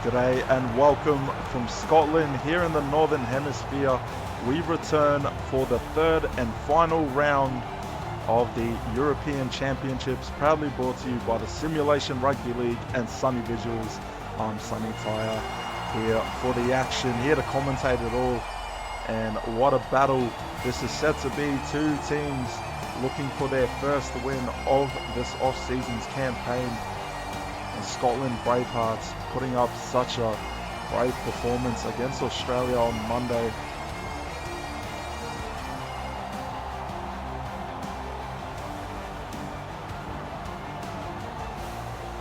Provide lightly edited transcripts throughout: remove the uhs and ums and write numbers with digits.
G'day and welcome from Scotland here in the Northern Hemisphere. We return for the third and final round of the European Championships, proudly brought to you by the Simulation Rugby League and Sunny Visuals. I'm Sunny Tyre here for the action, here to commentate it all. And what a battle this is set to be. Two teams looking for their first win of this off-season's campaign. And Scotland Bravehearts putting up such a brave performance against Australia on Monday.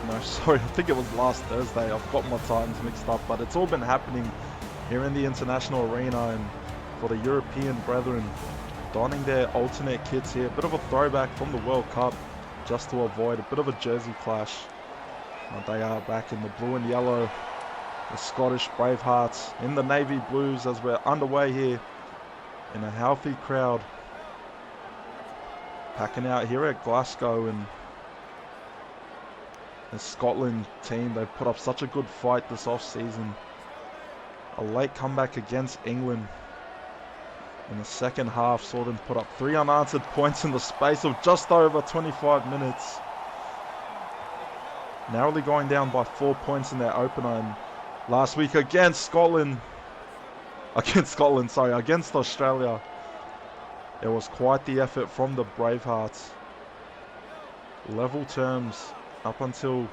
No, sorry, I think it was last Thursday. I've got my times mixed up, but it's all been happening here in the international arena, and for the European brethren donning their alternate kits here. A bit of a throwback from the World Cup just to avoid a bit of a jersey clash. They are back in the blue and yellow, the Scottish Bravehearts in the navy blues as we're underway here in a healthy crowd. Packing out here at Glasgow, and the Scotland team, they've put up such a good fight this off-season. A late comeback against England in the second half saw them put up 3 unanswered points in the space of just over 25 minutes. Narrowly going down by 4 points in their opener, and last week against Australia, it was quite the effort from the Bravehearts. Level terms up until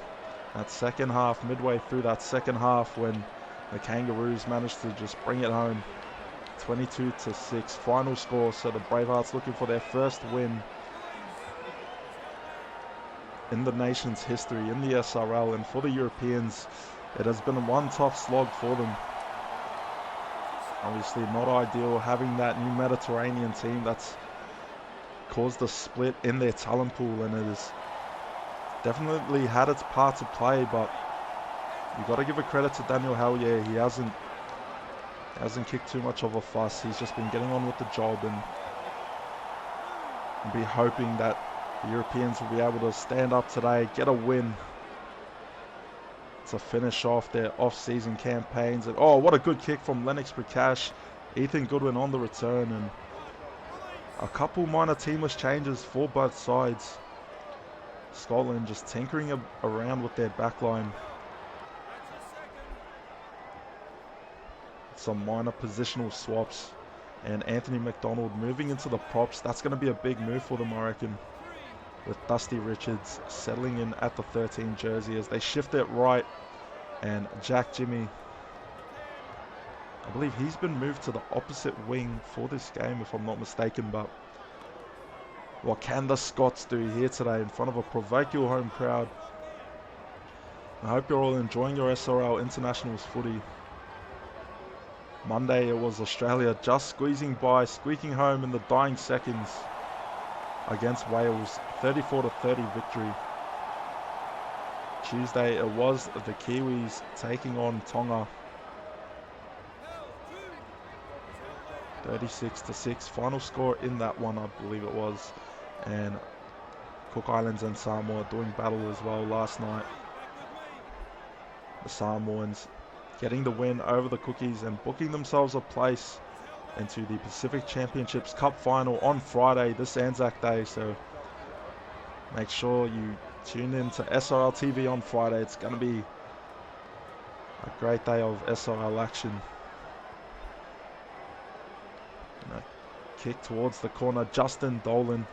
that second half, midway through that second half, when the Kangaroos managed to just bring it home. 22-6 final score, so the Bravehearts looking for their first win in the nation's history, in the SRL, and for the Europeans, it has been one tough slog for them. Obviously not ideal having that new Mediterranean team that's caused a split in their talent pool, and it has definitely had its part to play, but you got to give a credit to Daniel Hallier. He hasn't kicked too much of a fuss. He's just been getting on with the job, and be hoping that the Europeans will be able to stand up today, get a win to finish off their off-season campaigns. And oh, what a good kick from Lennox Prakash. Ethan Goodwin on the return, and a couple minor teamless changes for both sides. Scotland just tinkering around with their backline. Some minor positional swaps, and Anthony McDonald moving into the props. That's going to be a big move for them, I reckon, with Dusty Richards settling in at the 13 jersey as they shift it right. And Jack Jimmy, I believe he's been moved to the opposite wing for this game, if I'm not mistaken. But what can the Scots do here today in front of a provincial home crowd? I hope you're all enjoying your SRL Internationals footy. Monday it was Australia just squeaking home in the dying seconds against Wales, 34-30 victory. Tuesday it was the Kiwis taking on Tonga, 36-6 final score in that one, I believe it was. And Cook Islands and Samoa doing battle as well last night. The Samoans getting the win over the Cookies and booking themselves a place into the Pacific Championships Cup final on Friday, this Anzac Day. So make sure you tune in to SRL TV on Friday. It's going to be a great day of SRL action. And a kick towards the corner, Justin Dolan.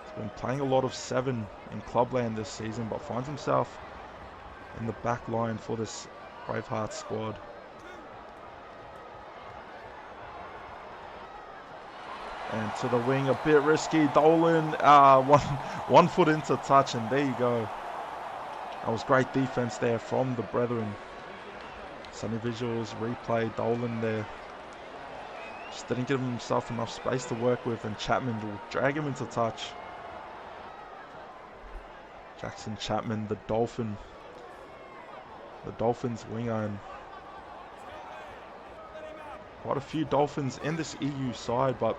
He's been playing a lot of 7 in clubland this season, but finds himself in the back line for this Braveheart squad. And to the wing, a bit risky. Dolan, one foot into touch, and there you go. That was great defense there from the brethren. Sunny Visuals replay. Dolan there just didn't give himself enough space to work with, and Chapman will drag him into touch. Jackson Chapman, the Dolphins winger, and quite a few Dolphins in this EU side, but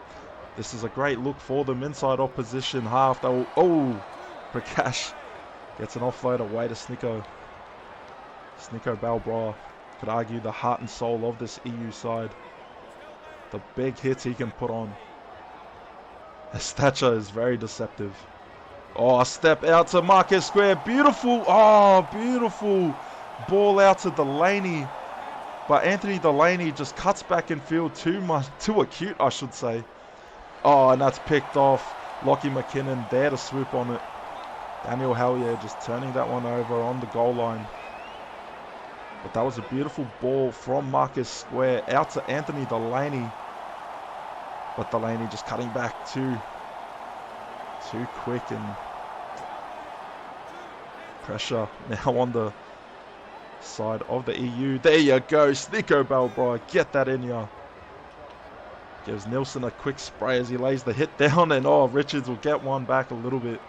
this is a great look for them inside opposition half. Prakash gets an offload away to Snicko. Nico Balbra could argue the heart and soul of this EU side. The big hits he can put on. His stature is very deceptive. Oh, a step out to Marquez Square. Beautiful. Oh, beautiful ball out to Delaney. But Anthony Delaney just cuts back in field too acute, I should say. Oh, and that's picked off. Lockie McKinnon there to swoop on it. Daniel Hallier just turning that one over on the goal line. But that was a beautiful ball from Marcus Square out to Anthony Delaney. But Delaney just cutting back too quick, and pressure now on the side of the EU. There you go, Nico Balbra, get that in ya. Gives Nielsen a quick spray as he lays the hit down, and oh, Richards will get one back a little bit.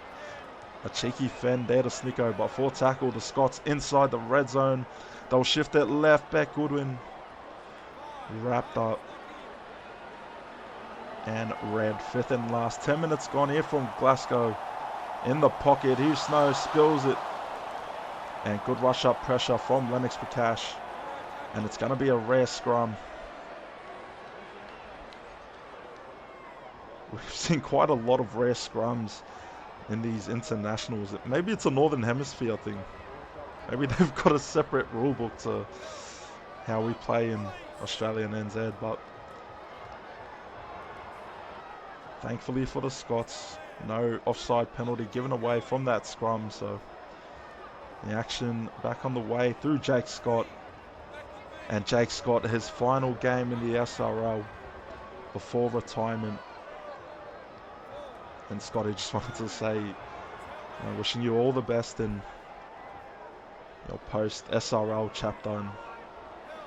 A cheeky fend there to Snicko, but for tackle, the Scots inside the red zone. They'll shift it left, back Goodwin. Wrapped up. And red, fifth and last. 10 minutes gone here from Glasgow. In the pocket, Hugh Snow spills it. And good rush up pressure from Lennox Prakash. And it's going to be a rare scrum. We've seen quite a lot of rare scrums in these internationals. Maybe it's a Northern Hemisphere thing. Maybe they've got a separate rule book to how we play in Australia and NZ, but thankfully for the Scots, no offside penalty given away from that scrum, so the action back on the way through Jake Scott. And Jake Scott, his final game in the SRL before retirement. And Scotty just wanted to say, wishing you all the best in your post-SRL chapter. And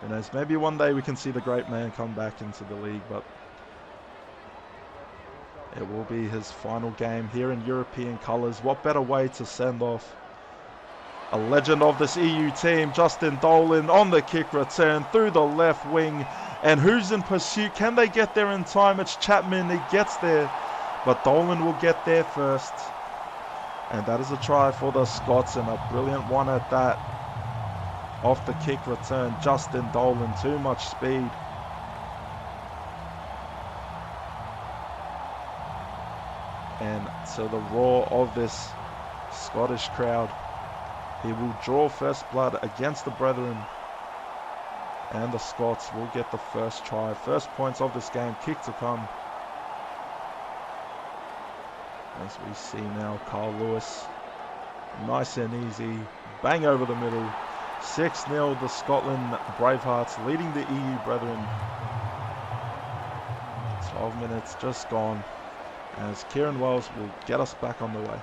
who knows, maybe one day we can see the great man come back into the league, but it will be his final game here in European colours. What better way to send off a legend of this EU team, Justin Dolan, on the kick return through the left wing. And who's in pursuit? Can they get there in time? It's Chapman. He gets there, but Dolan will get there first. And that is a try for the Scots, and a brilliant one at that. Off the kick return, Justin Dolan, too much speed. And to the roar of this Scottish crowd, he will draw first blood against the brethren. And the Scots will get the first try. First points of this game, kick to come. As we see now, Carl Lewis, nice and easy, bang over the middle. 6-0, the Scotland Bravehearts leading the EU brethren. 12 minutes just gone, as Kieran Wells will get us back on the way.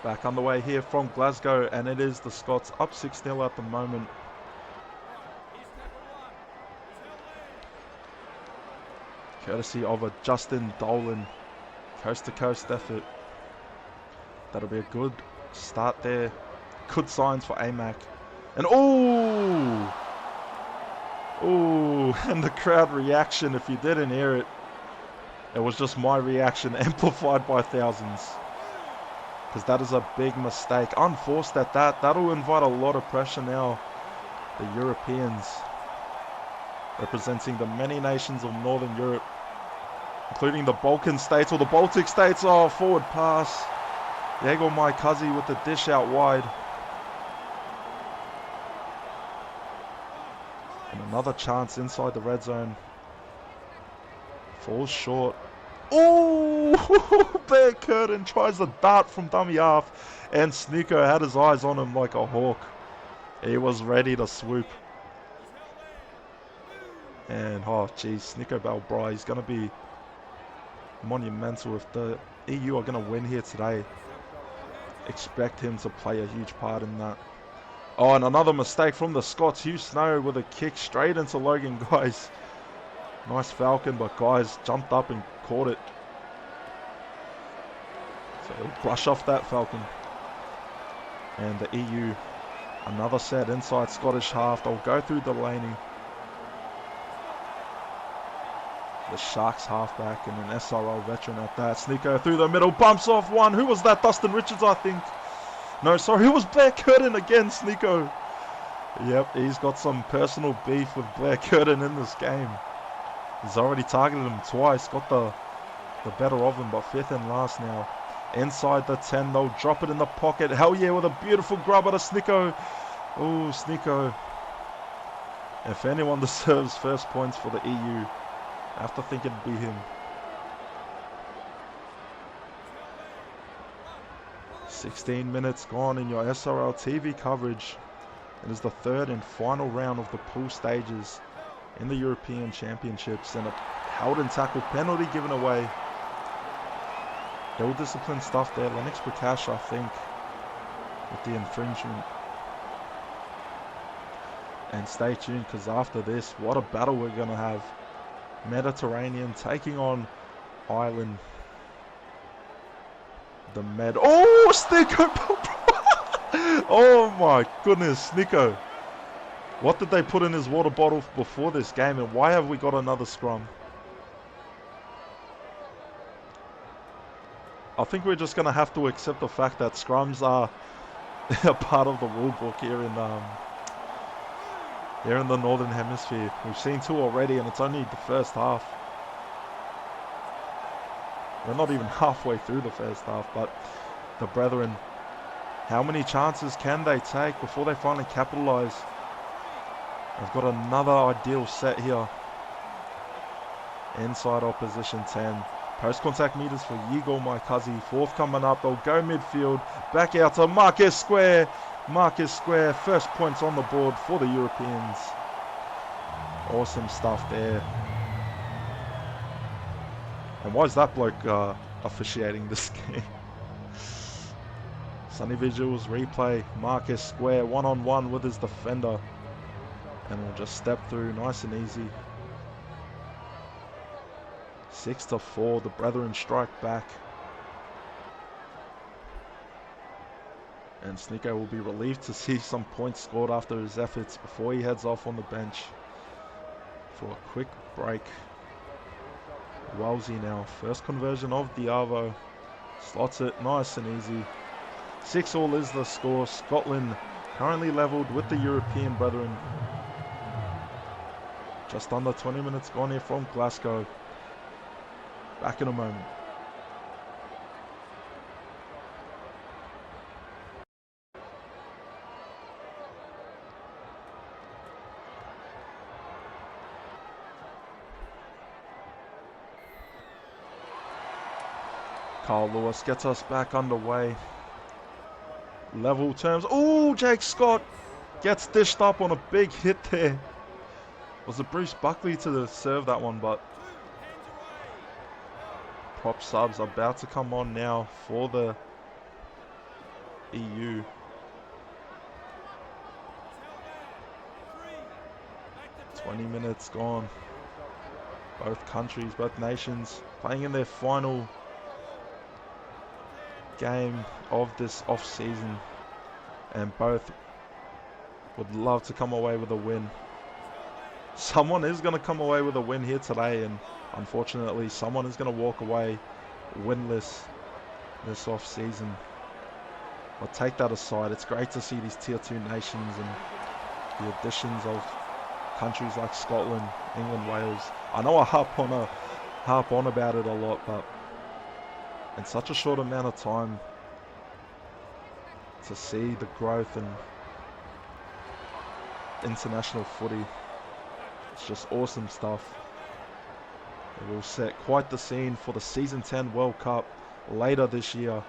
Back on the way here from Glasgow, and it is the Scots up 6-0 at the moment. Courtesy of a Justin Dolan coast-to-coast effort. That'll be a good start there. Good signs for AMAC. And oh! Oh, and the crowd reaction, if you didn't hear it, it was just my reaction amplified by thousands. Because that is a big mistake. Unforced at that. That'll invite a lot of pressure now. The Europeans representing the many nations of Northern Europe, including the Balkan states or the Baltic states. Oh, forward pass. Diego Maikazi with the dish out wide. And another chance inside the red zone. Falls short. Oh, Bear Curtin tries a dart from dummy half, and Sneeko had his eyes on him like a hawk. He was ready to swoop. And oh geez, Sneeko Balbra, he's going to be monumental if the EU are going to win here today. Expect him to play a huge part in that. Oh, and another mistake from the Scots. Hugh Snow with a kick straight into Logan Guys. Nice Falcon, but Guys jumped up and caught it. So he'll brush off that Falcon. And the EU, another set inside Scottish half. They'll go through Delaney. The Sharks halfback and an SRL veteran at that. Sneeko through the middle, bumps off one. Who was that? Dustin Richards, I think. No, sorry, it was Blair Curtin again, Sneeko. Yep, he's got some personal beef with Blair Curtin in this game. He's already targeted him twice, got the better of him, but fifth and last now. Inside the 10, they'll drop it in the pocket. Hell yeah, with a beautiful grub at a Sneeko. Oh, Sneeko. If anyone deserves first points for the EU, I have to think it'd be him. 16 minutes gone in your SRL TV coverage. It is the third and final round of the pool stages in the European Championships, and a held and tackle penalty given away. Ill disciplined stuff there. Lennox Prakash, I think, with the infringement. And stay tuned, because after this, what a battle we're going to have. Mediterranean taking on Ireland. The Med. Oh, Sneeko! Oh my goodness, Sneeko. What did they put in his water bottle before this game, and why have we got another scrum? I think we're just going to have to accept the fact that scrums are a part of the rule book here in the Northern Hemisphere. We've seen two already, and it's only the first half. We're not even halfway through the first half, but the brethren, how many chances can they take before they finally capitalise? They've got another ideal set here. Inside opposition 10. Post contact meters for Yigo Maikazi. Fourth coming up. They'll go midfield. Back out to Marcus Square. Marcus Square. First points on the board for the Europeans. Awesome stuff there. And why is that bloke officiating this game? Sunny Visuals replay. Marcus Square one-on-one with his defender. And we'll just step through nice and easy. 6-4. The brethren strike back. And Sneeko will be relieved to see some points scored after his efforts before he heads off on the bench for a quick break. Wowsy now. First conversion of the Arvo. Slots it nice and easy. 6-all is the score. Scotland currently levelled with the European brethren. Just under 20 minutes gone here from Glasgow. Back in a moment. Carl Lewis gets us back underway. Level terms. Oh, Jake Scott gets dished up on a big hit there. Was it Bruce Buckley to serve that one, but prop subs are about to come on now for the EU. "20 minutes gone. Both countries, both nations playing in their final game of this off-season, and both would love to come away with a win. Someone is going to come away with a win here today, and unfortunately someone is going to walk away winless this off-season. But take that aside, it's great to see these tier 2 nations and the additions of countries like Scotland, England, Wales. I know I harp on about it a lot, but in such a short amount of time, to see the growth in international footy, it's just awesome stuff. It will set quite the scene for the Season 10 World Cup later this year.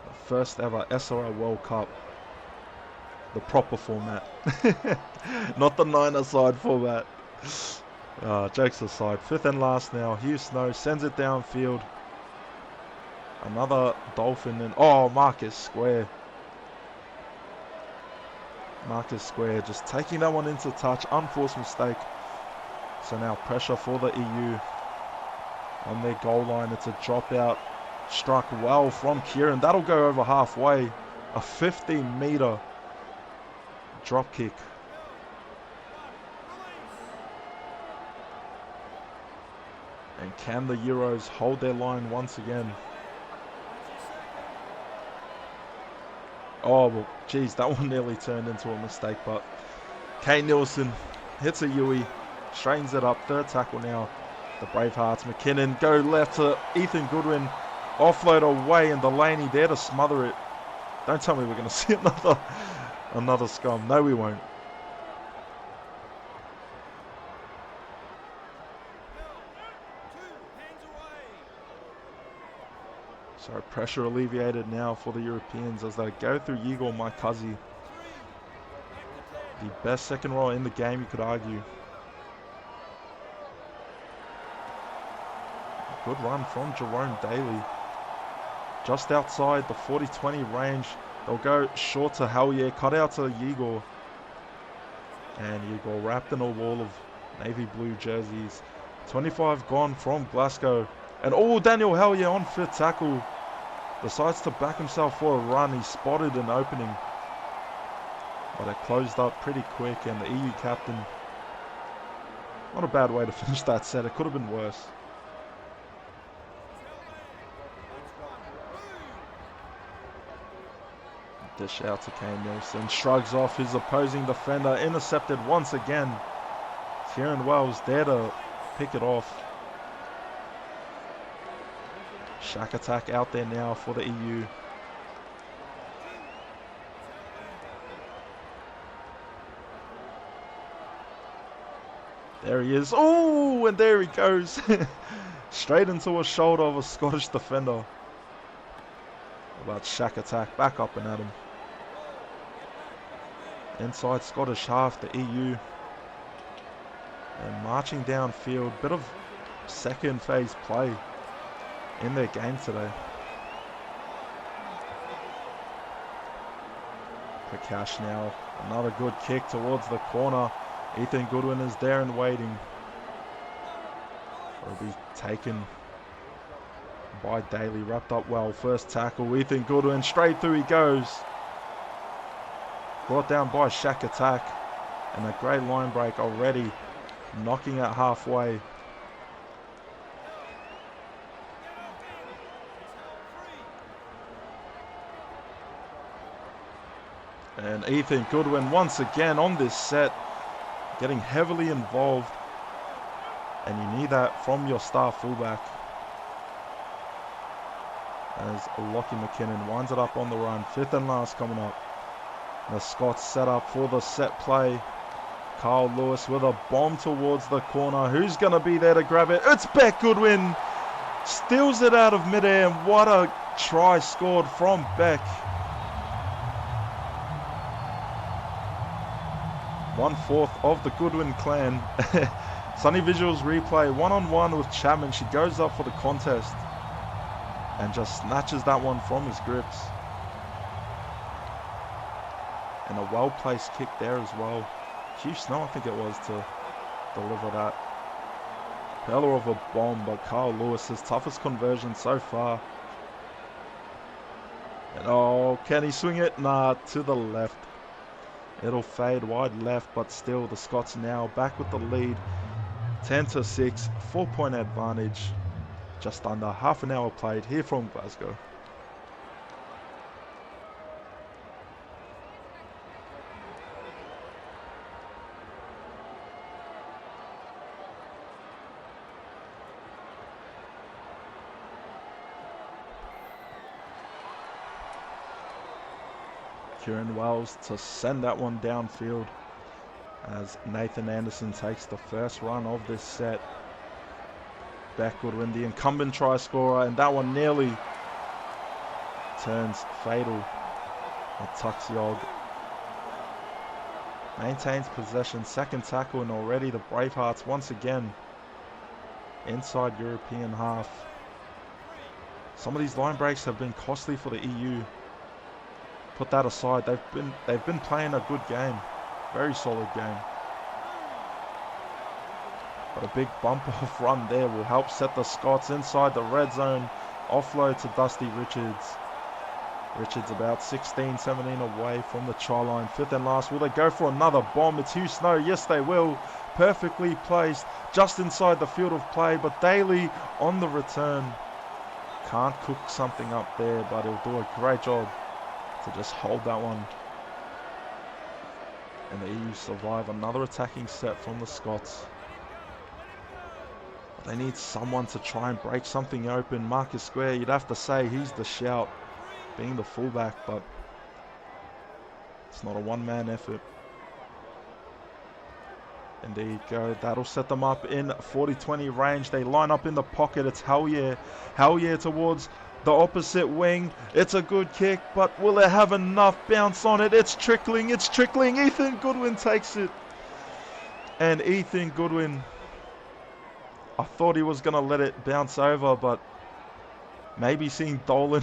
The first ever SRL World Cup, the proper format, not the 9-a-side format. Jokes aside, 5th and last now. Hugh Snow sends it downfield. Another Dolphin, and oh, Marcus Square. Marcus Square just taking that one into touch. Unforced mistake. So now pressure for the EU. on their goal line. It's a dropout. Struck well from Kieran. That'll go over halfway. A 15-meter drop kick. And can the Euros hold their line once again? Oh, well, geez, that one nearly turned into a mistake, but Kane Nielsen hits a Yui, straightens it up, third tackle now. The Bravehearts, McKinnon, go left to Ethan Goodwin, offload away, and Delaney there to smother it. Don't tell me we're going to see another scrum. No, we won't. So pressure alleviated now for the Europeans as they go through Igor Maikazi. The best second row in the game, you could argue. Good run from Jerome Daly. Just outside the 40-20 range. They'll go short to Hellier, cut out to Igor. And Igor wrapped in a wall of navy blue jerseys. 25 gone from Glasgow. And Daniel Hellier on fifth tackle. Decides to back himself for a run. He spotted an opening. But it closed up pretty quick, and the EU captain, not a bad way to finish that set. It could have been worse. Dish out to Kane Nielsen. Shrugs off his opposing defender. Intercepted once again. Kieran Wells there to pick it off. Shack attack out there now for the EU. There he is. Oh, and there he goes. Straight into a shoulder of a Scottish defender. About shack attack, back up and at him. Inside Scottish half, the EU. And marching downfield, bit of second phase play in their game today. Prakash now, another good kick towards the corner. Ethan Goodwin is there and waiting. Will be taken by Daly, wrapped up well. First tackle, Ethan Goodwin, straight through he goes. Brought down by Shack attack. And a great line break already, knocking it halfway. And Ethan Goodwin once again on this set, getting heavily involved. And you need that from your star fullback. As Lockie McKinnon winds it up on the run. Fifth and last coming up. The Scots set up for the set play. Carl Lewis with a bomb towards the corner. Who's going to be there to grab it? It's Beck Goodwin. Steals it out of midair. And what a try scored from Beck. 1/4 of the Goodwin clan. Sunny Visuals replay, one-on-one with Chapman. She goes up for the contest and just snatches that one from his grips. And a well-placed kick there as well. Chief Snow, I think it was, to deliver that. Peller of a bomb, but Carl Lewis, his toughest conversion so far. And can he swing it? Nah, to the left. It'll fade wide left, but still the Scots now back with the lead. 10-6, 4-point advantage. Just under half an hour played here from Glasgow. Kieran Wells to send that one downfield as Nathan Anderson takes the first run of this set. Beck Goodwin, the incumbent try scorer, and that one nearly turns fatal. Tuxiog maintains possession, second tackle, and already the Bravehearts once again inside European half. Some of these line breaks have been costly for the EU. Put that aside, they've been playing a good game, very solid game. But a big bump-off run there will help set the Scots inside the red zone. Offload to Dusty Richards. Richards about 16, 17 away from the try line. 5th and last. Will they go for another bomb? It's Hugh Snow. Yes, they will. Perfectly placed just inside the field of play. But Daly on the return. Can't cook something up there, but he'll do a great job to just hold that one. And the EU survive another attacking set from the Scots. But they need someone to try and break something open. Marcus Square, you'd have to say he's the shout, being the fullback, but it's not a one-man effort. And there you go. That'll set them up in 40-20 range. They line up in the pocket. It's Hell Yeah. Hell Yeah towards the opposite wing. It's a good kick, but will it have enough bounce on it? It's trickling. It's trickling. Ethan Goodwin takes it. And Ethan Goodwin, I thought he was going to let it bounce over, but maybe seeing Dolan,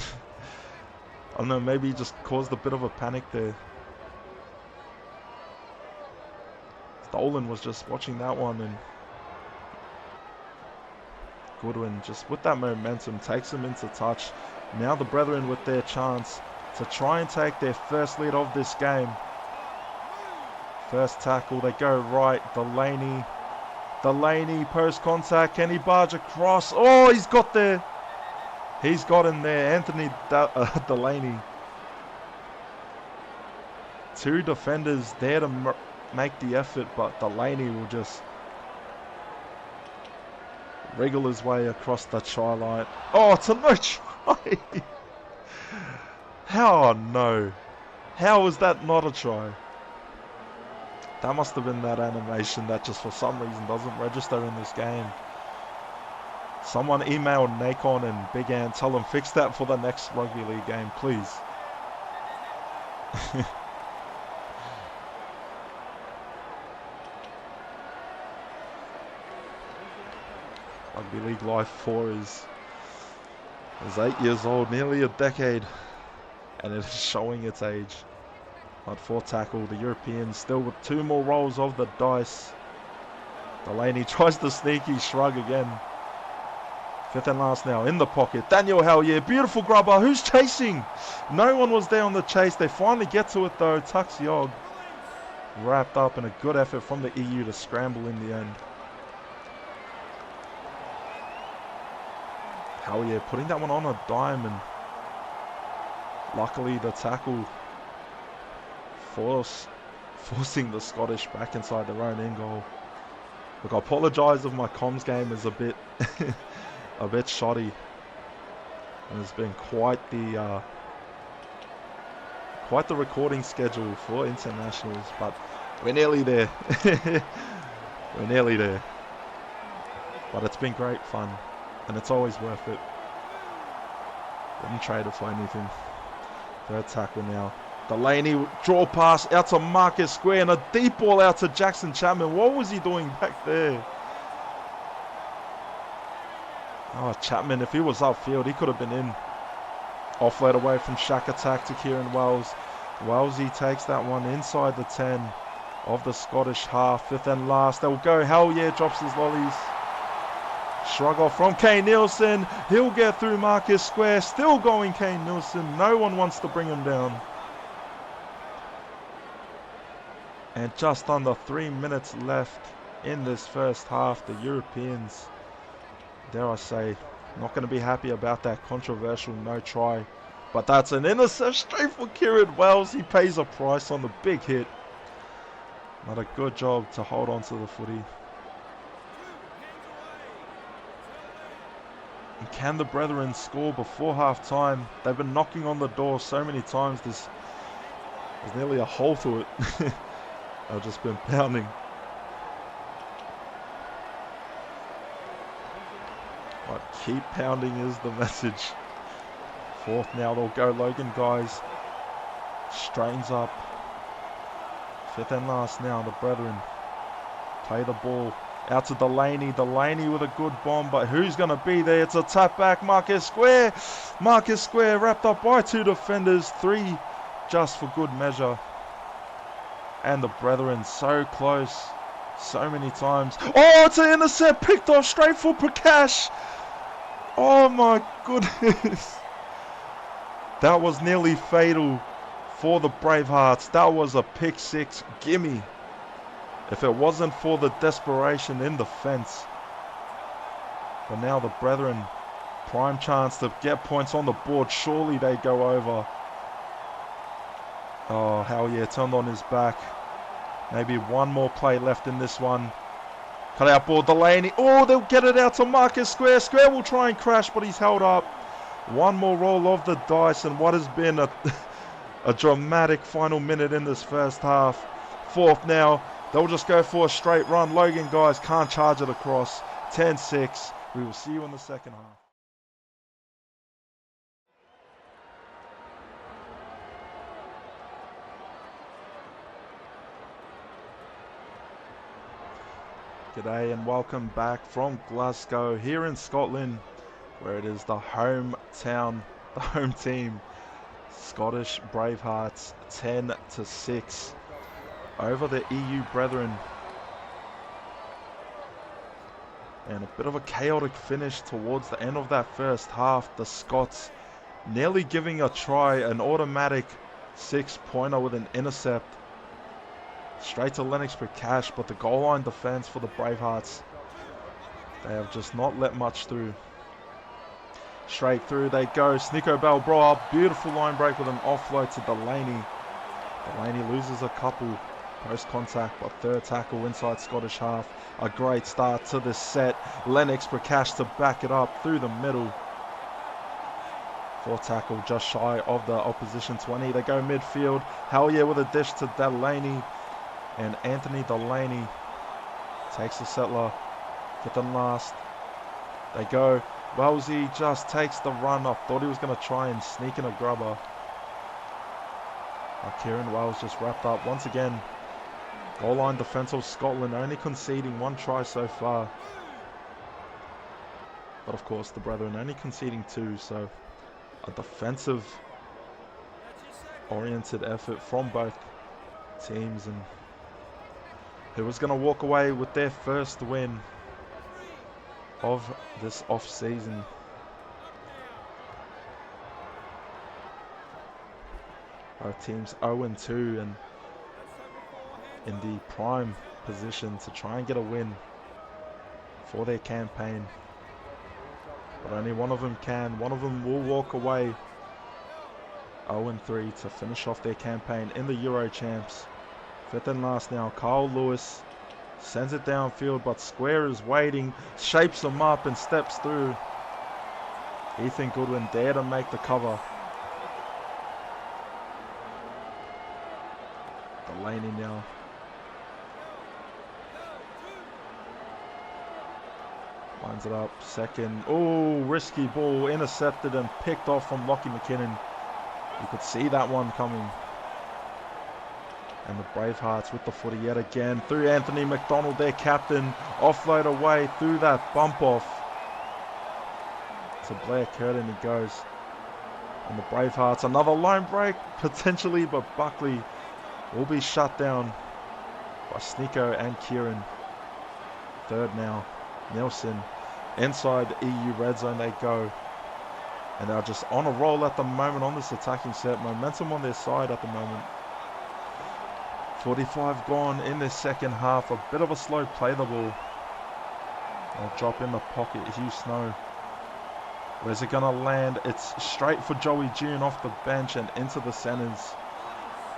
I don't know, maybe he just caused a bit of a panic there. Dolan was just watching that one, and Goodwin just with that momentum takes him into touch. Now the Brethren with their chance to try and take their first lead of this game. First tackle, they go right. Delaney post contact. Can he barge across? Oh, he's got there. He's got in there. Anthony Delaney. Two defenders there to make the effort, but Delaney will just wriggle his way across the try line. Oh, it's a no try. How no? How is that not a try? That must have been that animation that just for some reason doesn't register in this game. Someone email Nacon and Big Ann, tell them fix that for the next rugby league game, please. Rugby League Life 4 is 8 years old, nearly a decade, and it is showing its age. But for tackle, the Europeans still with 2 more rolls of the dice. Delaney tries the sneaky shrug again. 5th and last now, in the pocket. Daniel Hell Yeah, beautiful grubber. Who's chasing? No one was there on the chase. They finally get to it though. Tuxiog wrapped up in a good effort from the EU to scramble in the end. Hell Yeah, putting that one on a dime, and luckily the tackle forcing the Scottish back inside their own end goal. Look, I apologise if my comms game is a bit a bit shoddy. And it's been quite the recording schedule for internationals, but we're nearly there. We're nearly there. But it's been great fun, and it's always worth it. Wouldn't trade it for anything. Third tackle now. Delaney, draw pass out to Marcus Square, and a deep ball out to Jackson Chapman. What was he doing back there? Oh, Chapman, if he was upfield, he could have been in. Offload away from Shack Attack to Kieran Wells. Wellsy takes that one inside the 10 of the Scottish half. 5th and last. They'll go. Hell Yeah, drops his lollies. Shrug off from Kane Nielsen. He'll get through Marcus Square. Still going Kane Nielsen. No one wants to bring him down. And just under 3 minutes left in this first half. The Europeans, dare I say, not going to be happy about that controversial no try. But that's an intercept straight for Kieran Wells. He pays a price on the big hit. Not a good job to hold on to the footy. And can the Brethren score before half time? They've been knocking on the door so many times. There's nearly a hole to it. I've just been pounding. But keep pounding is the message. 4th now, they'll go Logan guys. Strains up. 5th and last now, the Brethren play the ball out to Delaney. Delaney with a good bomb, but who's going to be there? It's a tap back. Marcus Square. Marcus Square wrapped up by 2 defenders. 3 just for good measure. And the Brethren so close so many times. Oh, it's an intercept picked off straight for Prakash. Oh my goodness. That was nearly fatal for the Bravehearts. That was a pick six gimme. If it wasn't for the desperation in defense. But now the Brethren, prime chance to get points on the board. Surely they go over. Oh, hell yeah, turned on his back. Maybe one more play left in this one. Cut out ball, Delaney. Oh, they'll get it out to Marcus Square. Square will try and crash, but he's held up. One more roll of the dice, and what has been a dramatic final minute in this first half. Fourth now. They'll just go for a straight run. Logan, guys, can't charge it across. 10-6. We will see you in the second half. G'day and welcome back from Glasgow here in Scotland, where it is the home team, Scottish Bravehearts, 10-6 over the EU Brethren. And a bit of a chaotic finish towards the end of that first half. The Scots nearly giving a try, an automatic 6-pointer with an intercept. Straight to Lennox Prakash, but the goal line defense for the Bravehearts, they have just not let much through. Straight through they go. Sneeko Balbroa, beautiful line break with an offload to Delaney. Delaney loses a couple post contact, but third tackle inside Scottish half. A great start to this set. Lennox Prakash to back it up through the middle. Fourth tackle just shy of the opposition 20. They go midfield. Hell yeah with a dish to Delaney. And Anthony Delaney takes the settler. Get them last. They go. Wellesley just takes the run up. Thought he was going to try and sneak in a grubber. Kieran Wells just wrapped up once again. Goal line defense of Scotland only conceding one try so far. But of course the Brethren only conceding two. So a defensive oriented effort from both teams. And who was going to walk away with their first win of this off-season. Both teams 0-2 and in the prime position to try and get a win for their campaign. But only one of them can. One of them will walk away 0-3 to finish off their campaign in the Euro Champs. Fifth and last now, Carl Lewis sends it downfield, but Square is waiting, shapes him up and steps through. Ethan Goodwin there to make the cover. Delaney now. Lines it up, second. Oh, risky ball, intercepted and picked off from Lockie McKinnon. You could see that one coming. And the Bravehearts with the footy yet again. Through Anthony McDonald, their captain. Offload away through that bump off. To Blair Curtin he goes. And the Bravehearts, another line break potentially, but Buckley will be shut down by Sneeko and Kieran. Third now, Nelson. Inside the EU red zone they go. And they're just on a roll at the moment on this attacking set. Momentum on their side at the moment. 45 gone in this second half. A bit of a slow play the ball. They'll drop in the pocket. Hugh Snow. Where's it going to land? It's straight for Joey June off the bench and into the centers.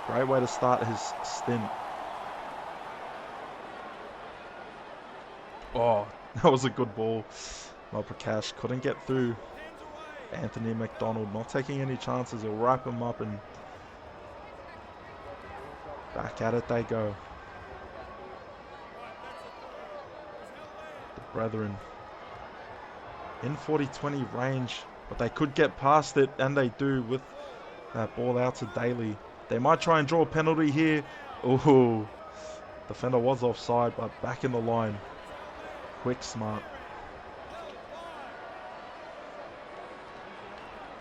Great way to start his stint. Oh, that was a good ball. Well, Prakash couldn't get through. Anthony McDonald not taking any chances. He'll wrap him up and back at it they go. The Brethren in 40-20 range, but they could get past it, and they do with that ball out to Daly. They might try and draw a penalty here. Oh, defender was offside, but back in the line. Quick, smart.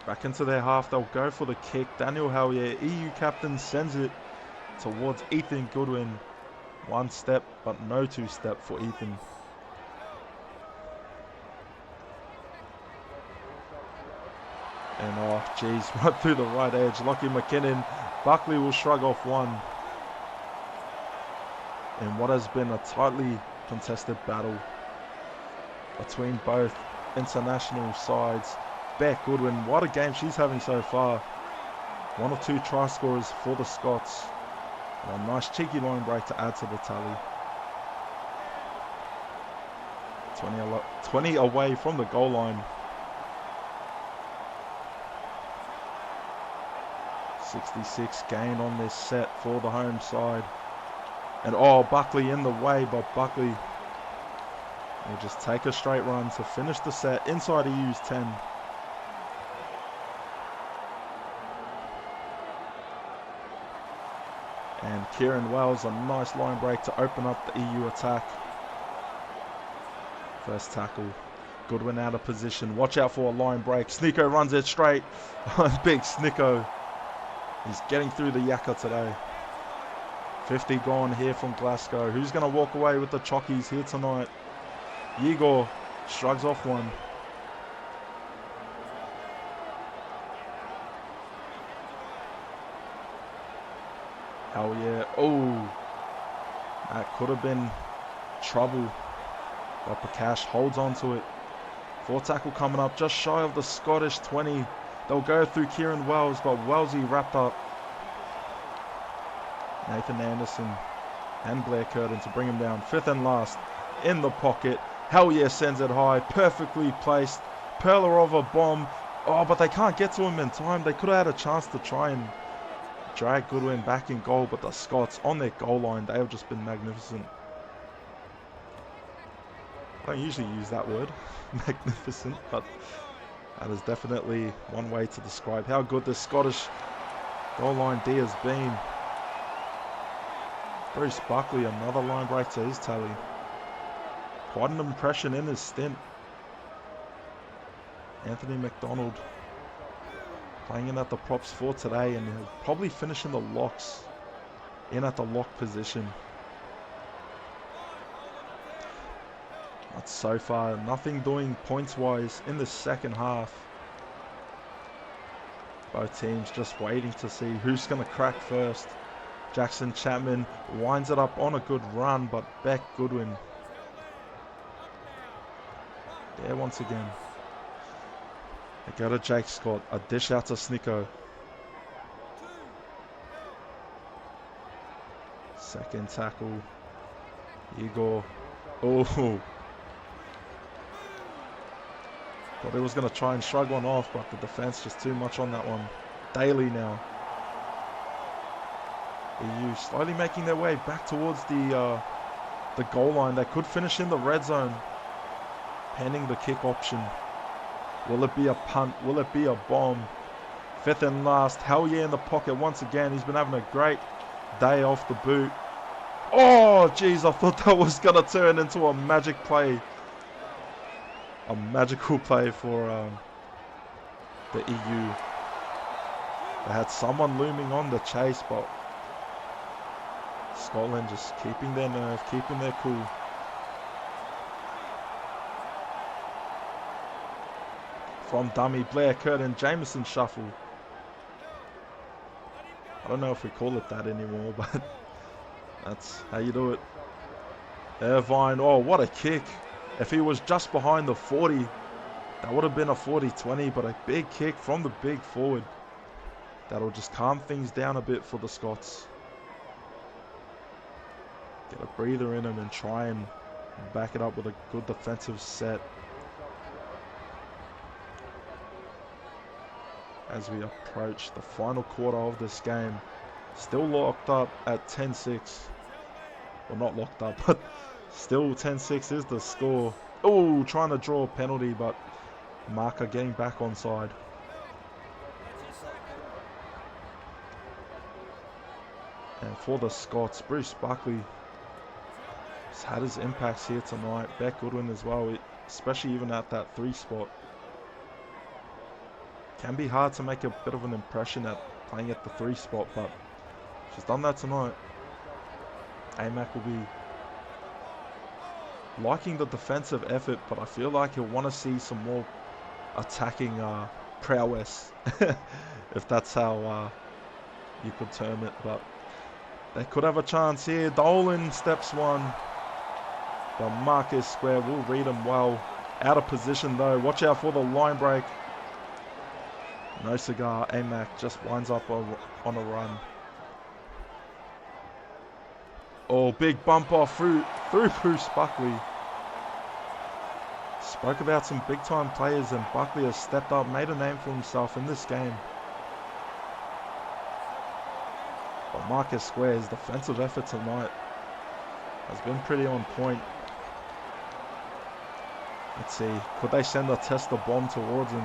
Back into their half, they'll go for the kick. Daniel Howyer, EU captain, sends it towards Ethan Goodwin. One step, but no two-step for Ethan. And oh, geez, right through the right edge. Lockie McKinnon. Buckley will shrug off one. In what has been a tightly contested battle between both international sides. Beck Goodwin, what a game she's having so far. One of two try scorers for the Scots. And a nice cheeky line break to add to the tally. 20 away from the goal line. 66 gain on this set for the home side. And oh, Buckley in the way, but Buckley will just take a straight run to finish the set inside EU's 10. And Kieran Wells, a nice line break to open up the EU attack. First tackle. Goodwin out of position. Watch out for a line break. Snicko runs it straight. Big Snicko. He's getting through the yakka today. 50 gone here from Glasgow. Who's going to walk away with the chockies here tonight? Igor shrugs off one. Hell yeah. Oh, that could have been trouble. But Prakash holds on to it. 4 tackle coming up just shy of the Scottish 20. They'll go through Kieran Wells, but Wellsy wrapped up. Nathan Anderson and Blair Curtin to bring him down. 5th and last in the pocket. Hell yeah, sends it high. Perfectly placed. Perlerova bomb. Oh, but they can't get to him in time. They could have had a chance to try and drag Goodwin back in goal, but the Scots on their goal line, they have just been magnificent. I don't usually use that word, magnificent, but that is definitely one way to describe how good this Scottish goal line D has been. Bruce Buckley, another line break to his tally. Quite an impression in his stint. Anthony McDonald playing in at the props for today, and he'll probably finish in the locks, in at the lock position. But so far, nothing doing points-wise in the second half. Both teams just waiting to see who's going to crack first. Jackson Chapman winds it up on a good run, but Beck Goodwin there once again. They go to Jake Scott, a dish out to Snicko. Second tackle, Igor. Oh, thought he was going to try and shrug one off, but the defense just too much on that one. Daly now. EU slowly making their way back towards the goal line. They could finish in the red zone, pending the kick option. Will it be a punt? Will it be a bomb? 5th and last. Hell yeah in the pocket once again. He's been having a great day off the boot. Oh, geez, I thought that was going to turn into a magic play. A magical play for the EU. They had someone looming on the chase, but Scotland just keeping their nerve, keeping their cool. From dummy, Blair Curtin, Jameson shuffle. I don't know if we call it that anymore, but that's how you do it. Irvine, oh, what a kick. If he was just behind the 40, that would have been a 40-20, but a big kick from the big forward. That'll just calm things down a bit for the Scots. Get a breather in him and try and back it up with a good defensive set. As we approach the final quarter of this game, still locked up at 10-6. Well, not locked up, but still 10-6 is the score. Oh, trying to draw a penalty, but marker getting back onside. And for the Scots, Bruce Buckley has had his impacts here tonight. Beck Goodwin as well, especially even at that 3 spot. Can be hard to make a bit of an impression at playing at the 3 spot, but she's done that tonight. AMAC will be liking the defensive effort, but I feel like he'll want to see some more attacking prowess, if that's how you could term it. But they could have a chance here. Dolan steps one, but Marcus Square will read him well. Out of position though. Watch out for the line break. No cigar. AMAC just winds up on a run. Oh, big bump off through Bruce Buckley. Spoke about some big time players, and Buckley has stepped up, made a name for himself in this game. But Marcus Square's defensive effort tonight has been pretty on point. Let's see, could they send a tester bomb towards him?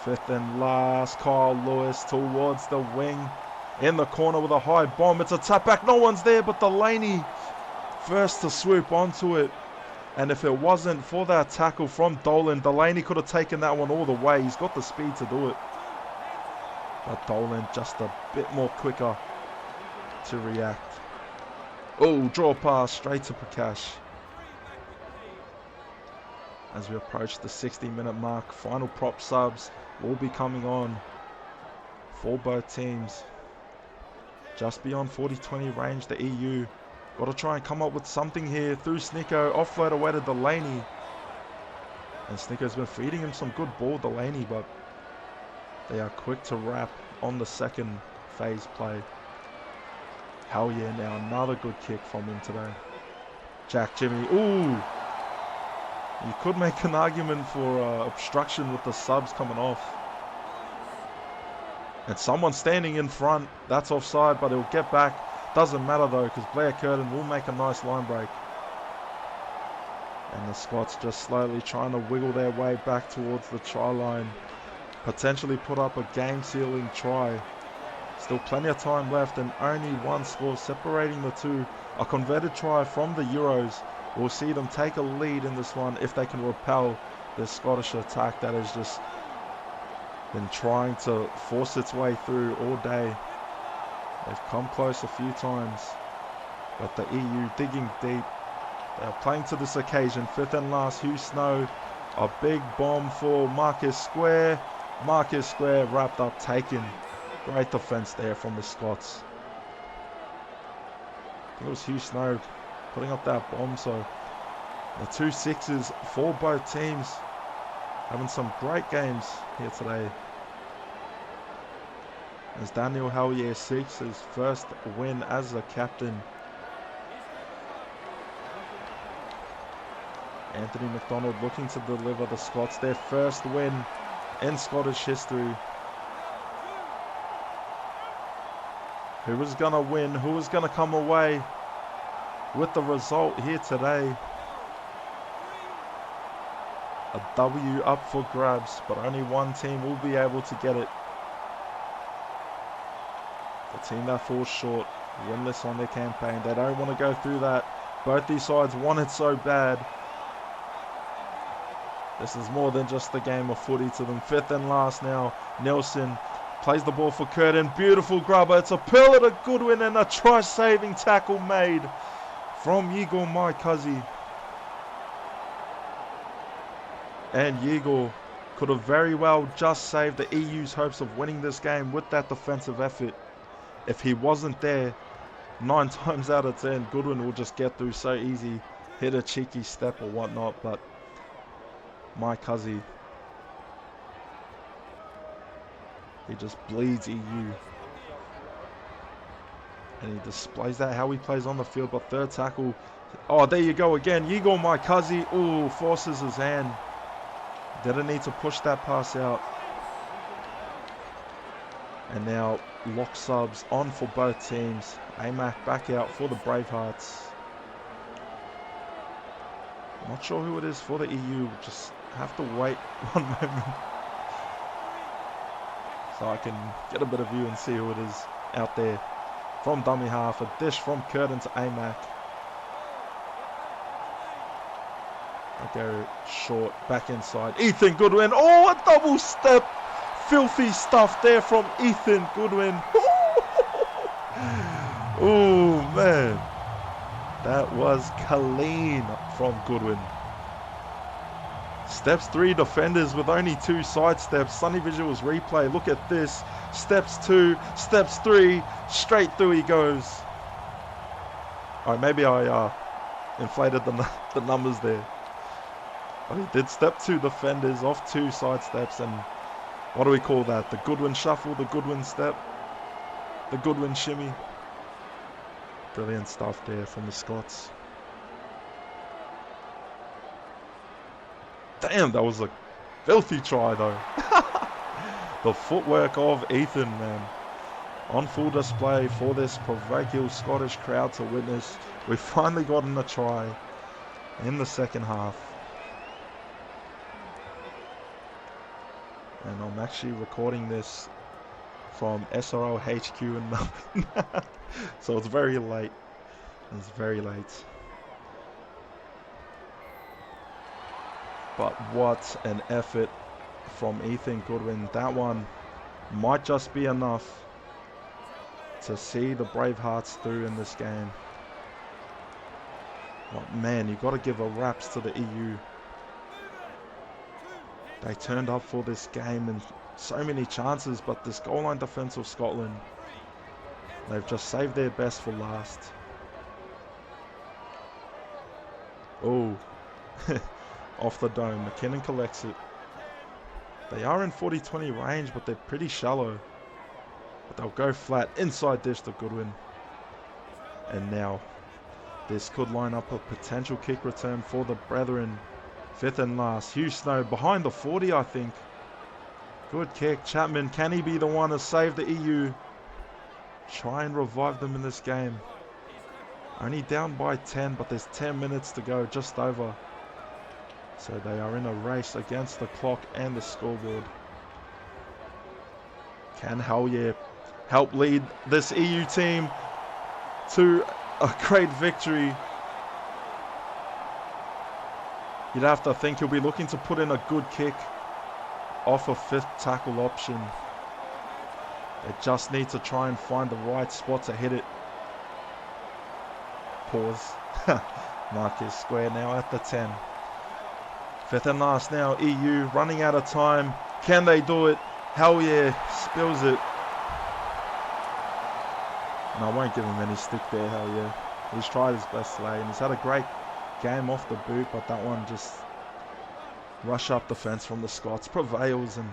Fifth and last, Kyle Lewis towards the wing. In the corner with a high bomb. It's a tap back. No one's there, but Delaney first to swoop onto it. And if it wasn't for that tackle from Dolan, Delaney could have taken that one all the way. He's got the speed to do it. But Dolan just a bit more quicker to react. Oh, draw pass straight to Prakash. As we approach the 60-minute mark, final prop subs will be coming on for both teams. Just beyond 40-20 range, the EU. Got to try and come up with something here through Snicko. Offload away to Delaney. And Snicko's been feeding him some good ball, Delaney, but they are quick to wrap on the second phase play. Hell yeah, now another good kick from him today. Jack Jimmy. Ooh! You could make an argument for obstruction with the subs coming off. And someone standing in front. That's offside, but he'll get back. Doesn't matter though, because Blair Curtin will make a nice line break. And the Scots just slowly trying to wiggle their way back towards the try line. Potentially put up a game-sealing try. Still plenty of time left, and only one score separating the two. A converted try from the Euros. We'll see them take a lead in this one if they can repel the Scottish attack that has just been trying to force its way through all day. They've come close a few times, but the EU digging deep. They are playing to this occasion. Fifth and last, Hugh Snow. A big bomb for Marcus Square. Marcus Square wrapped up, taken. Great defense there from the Scots. I think it was Hugh Snow putting up that bomb. So the 2 sixes for both teams, having some great games here today. As Daniel Hellier seeks his first win as a captain. Anthony McDonald looking to deliver the Scots their first win in Scottish history. Who was going to win? Who was going to come away with the result here today? A W up for grabs, but only one team will be able to get it. The team that falls short, winless on their campaign. They don't want to go through that. Both these sides want it so bad. This is more than just a game of footy to them. Fifth and last now. Nelson plays the ball for Curtin. Beautiful grubber. It's a pearl at a Goodwin, and a try-saving tackle made from Igor Maikazi. And Igor could have very well just saved the EU's hopes of winning this game with that defensive effort. If he wasn't there, 9 times out of 10, Goodwin will just get through so easy, hit a cheeky step or whatnot. But Maikazi, he just bleeds EU. And he displays that how he plays on the field. But third tackle, oh, there you go again. Igor Maikazi, ooh, forces his hand. Didn't need to push that pass out. And now lock subs on for both teams. AMAC back out for the Bravehearts. Not sure who it is for the EU. Just have to wait one moment so I can get a bit of view and see who it is out there. From dummy half, a dish from Curtin to AMAC. I go short, back inside. Ethan Goodwin. Oh, a double step. Filthy stuff there from Ethan Goodwin. Oh, man. That was clean from Goodwin. Steps 3 defenders with only 2 side steps. Sunny Visuals replay. Look at this. Steps 2, steps 3. Straight through he goes. Alright, maybe I inflated the numbers there. But he did step 2 defenders off 2 side steps. And what do we call that? The Goodwin shuffle, the Goodwin step, the Goodwin shimmy. Brilliant stuff there from the Scots. Damn, that was a filthy try though. The footwork of Ethan, man. On full display for this parochial Scottish crowd to witness. We finally gotten a try in the second half. And I'm actually recording this from SRL HQ in Melbourne. So it's very late. It's very late. But what an effort from Ethan Goodwin. That one might just be enough to see the Bravehearts through in this game. But man, you got to give a raps to the EU. They turned up for this game and so many chances, but this goal line defence of Scotland, they've just saved their best for last. Oh, off the dome. McKinnon collects it. They are in 40-20 range, but they're pretty shallow. But they'll go flat. Inside dish to Goodwin. And now, this could line up a potential kick return for the Brethren. Fifth and last. Hugh Snow behind the 40, I think. Good kick. Chapman, can he be the one to save the EU? Try and revive them in this game. Only down by 10, but there's 10 minutes to go, just over. So they are in a race against the clock and the scoreboard. Can Hell Yeah help lead this EU team to a great victory? You'd have to think he'll be looking to put in a good kick off a fifth tackle option. They just need to try and find the right spot to hit it. Pause. Marcus square now at the 10. Fifth and last now, EU running out of time. Can they do it? Hell yeah, spills it. No, I won't give him any stick there, hell yeah. He's tried his best today and he's had a great game off the boot, but that one just rush up the fence from the Scots prevails. And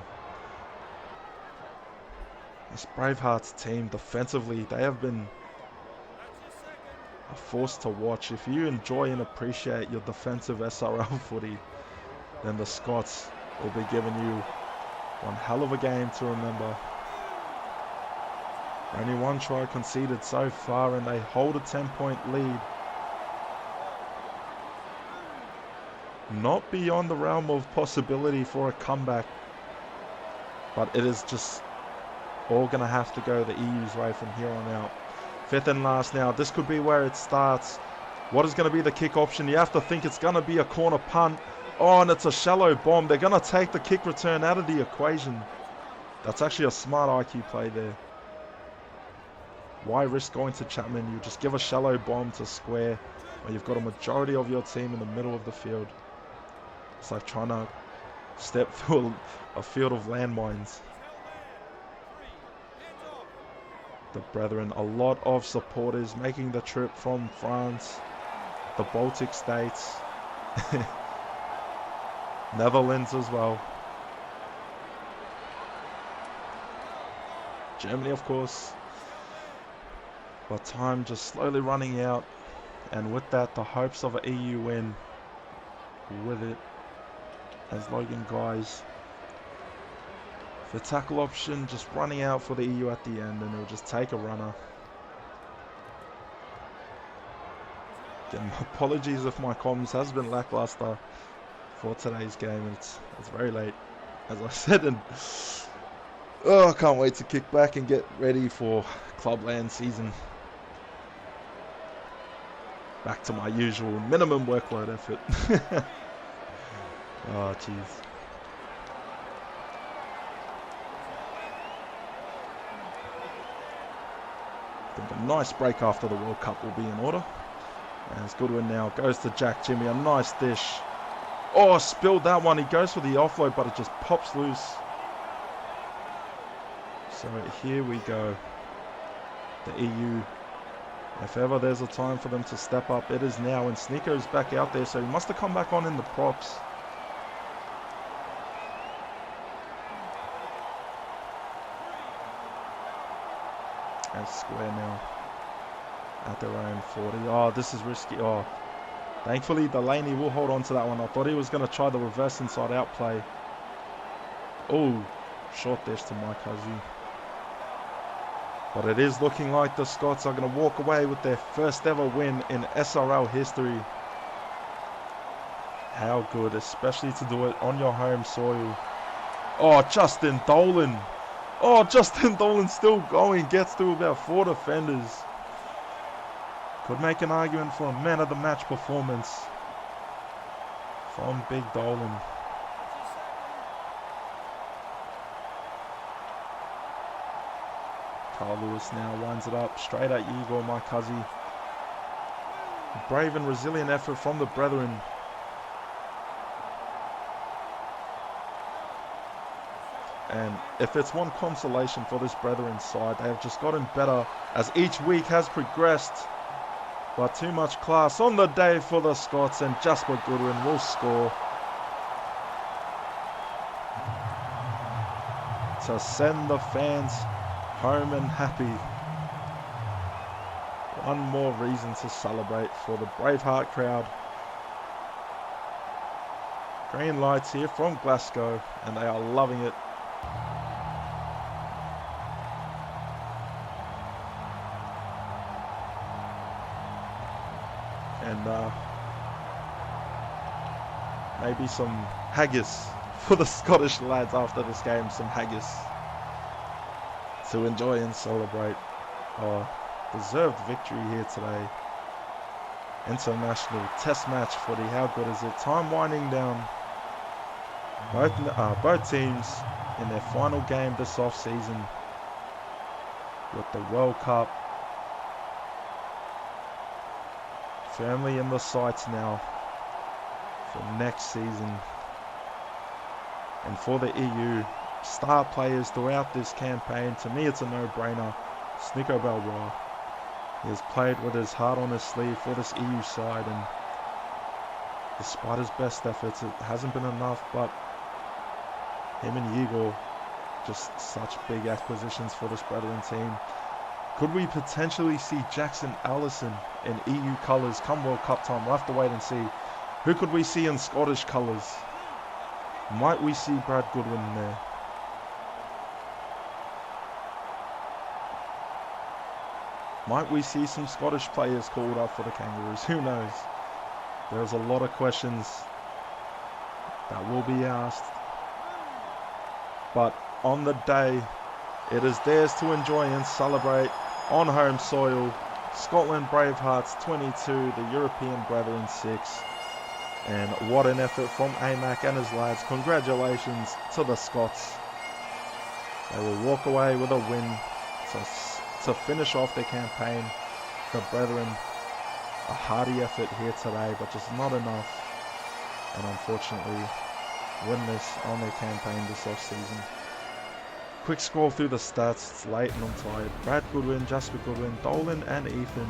this Bravehearts team defensively, they have been a force to watch. If you enjoy and appreciate your defensive SRL footy, then the Scots will be giving you one hell of a game to remember. Only one try conceded so far and they hold a 10-point lead. Not beyond the realm of possibility for a comeback, but it is just all going to have to go the EU's way from here on out. Fifth and last now. This could be where it starts. What is going to be the kick option? You have to think it's going to be a corner punt. Oh, and it's a shallow bomb. They're going to take the kick return out of the equation. That's actually a smart IQ play there. Why risk going to Chapman? You just give a shallow bomb to square where you've got a majority of your team in the middle of the field. It's like trying to step through a field of landmines. The Brethren, a lot of supporters making the trip from France, the Baltic states, Netherlands as well. Germany, of course. But time just slowly running out. And with that, the hopes of an EU win with it. As Logan Guys, the tackle option just running out for the EU at the end, and it'll just take a runner. Again, apologies if my comms has been lackluster for today's game. It's very late, as I said, and I can't wait to kick back and get ready for Clubland season. Back to my usual minimum workload effort. Oh, jeez. think a nice break after the World Cup will be in order. As Goodwin now goes to Jack Jimmy, a nice dish. Oh, spilled that one. He goes for the offload, but it just pops loose. So here we go. The EU. If ever there's a time for them to step up, it is now. And Sneako's back out there, so he must have come back on in the props. And square now at their own 40. Oh, this is risky. Oh, thankfully Delaney will hold on to that one. I thought he was going to try the reverse inside out play. Oh, short dish to Mike Hazu. But it is looking like the Scots are going to walk away with their first ever win in SRL history. How good, especially to do it on your home soil. Oh, Justin Dolan. Oh, Justin Dolan still going. Gets to about 4 defenders. Could make an argument for a man of the match performance from Big Dolan. Carl Lewis now winds it up straight at Igor Markazi. Brave and resilient effort from the brethren. And if it's one consolation for this brethren side, they have just gotten better as each week has progressed. But too much class on the day for the Scots, and Jasper Goodwin will score to send the fans home and happy. One more reason to celebrate for the Braveheart crowd. Green lights here from Glasgow, and they are loving it. And maybe some haggis for the Scottish lads after this game. Some haggis to enjoy and celebrate. Oh, deserved victory here today. International test match footy. How good is it? Time winding down. Both teams in their final game this off-season with the World Cup firmly in the sights now for next season. And for the EU, star players throughout this campaign, to me it's a no-brainer. Sneeko Belroy, he has played with his heart on his sleeve for this EU side, and despite his best efforts, it hasn't been enough. But him and Igor, just such big acquisitions for this brethren team. Could we potentially see Jackson Allison in EU colours come World Cup time? We'll have to wait and see. Who could we see in Scottish colours? Might we see Brad Goodwin there? Might we see some Scottish players called up for the Kangaroos? Who knows? There's a lot of questions that will be asked. But on the day, it is theirs to enjoy and celebrate on home soil. Scotland Bravehearts 22, the European Brethren 6. And what an effort from AMAC and his lads. Congratulations to the Scots. They will walk away with a win to finish off their campaign. The brethren, a hearty effort here today, but just not enough. And unfortunately, winless on their campaign this off-season. Quick scroll through the stats. It's late and I'm tired. Brad Goodwin, Jasper Goodwin, Dolan and Ethan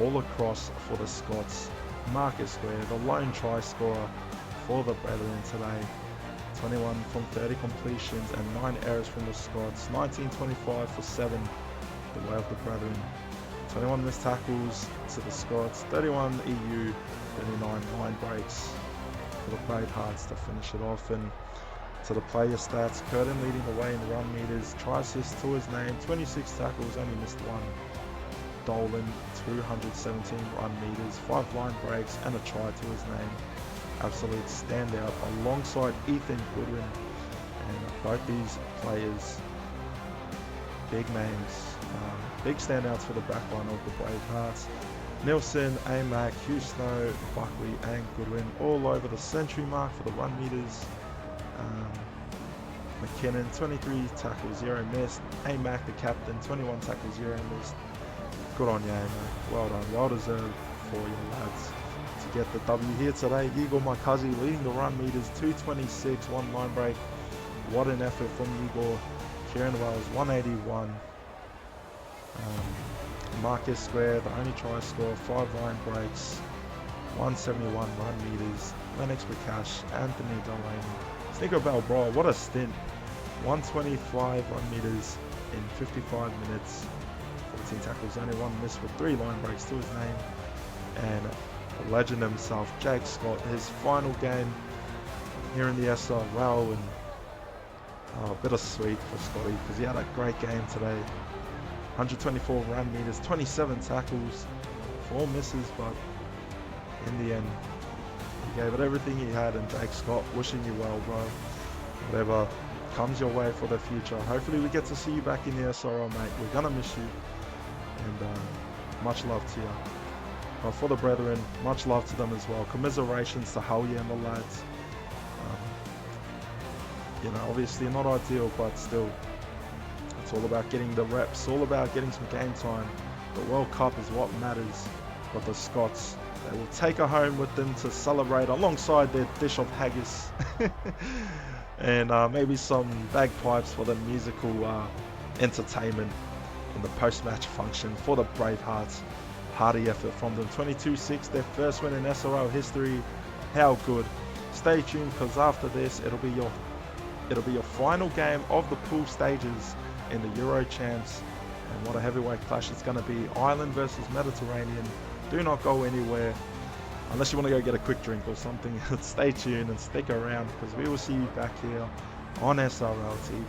all across for the Scots. Marcus Ware, the lone try scorer for the brethren today. 21 from 30 completions and 9 errors from the Scots. 19-25 for 7 the way of the brethren. 21 missed tackles to the Scots. 31 EU, 39 line breaks for the Bravehearts to finish it off. And to the player stats, Curtin leading the way in run meters, try assists to his name, 26 tackles, only missed 1. Dolan, 217 run meters, 5 line breaks and a try to his name. Absolute standout alongside Ethan Goodwin. And both these players, big names, big standouts for the backline of the Bravehearts. Nielsen, Amac, Hugh Snow, Buckley and Goodwin all over the century mark for the run meters. McKinnon, 23 tackles, 0 missed. Amac, the captain, 21 tackles, 0 missed. Good on you, mate. Well done. Well deserved for your lads to get the W here today. Igor Makazi leading the run meters, 226, one line break. What an effort from Igor. Kieran Wells, 181. Marcus Square, the only try score, 5 line breaks, 171 run meters. Lennox Prakash, Anthony Delaney. Sneaker Balbroa, what a stint. 125 run meters in 55 minutes. 14 tackles, only 1 miss with 3 line breaks to his name. And the legend himself, Jake Scott, his final game here in the SRL, and bittersweet for Scotty because he had a great game today. 124 run meters, 27 tackles, 4 misses, but in the end, he gave it everything he had. And Jake Scott, wishing you well, bro. Whatever comes your way for the future. Hopefully we get to see you back in the SRL, mate. We're gonna miss you, and much love to you. But for the brethren, much love to them as well. Commiserations to Howie and the lads. You know, obviously not ideal, but still, it's all about getting the reps, all about getting some game time. The World Cup is what matters. But the Scots, they will take her home with them to celebrate alongside their dish of haggis. And maybe some bagpipes for the musical entertainment in the post-match function for the Bravehearts. Hearty effort from them. 22-6, their first win in SRL history. How good. Stay tuned, because after this, it'll be your final game of the pool stages in the Euro Champs. And what a heavyweight clash it's going to be. Ireland versus Mediterranean. Do not go anywhere unless you want to go get a quick drink or something. Stay tuned and stick around, because we will see you back here on SRL TV.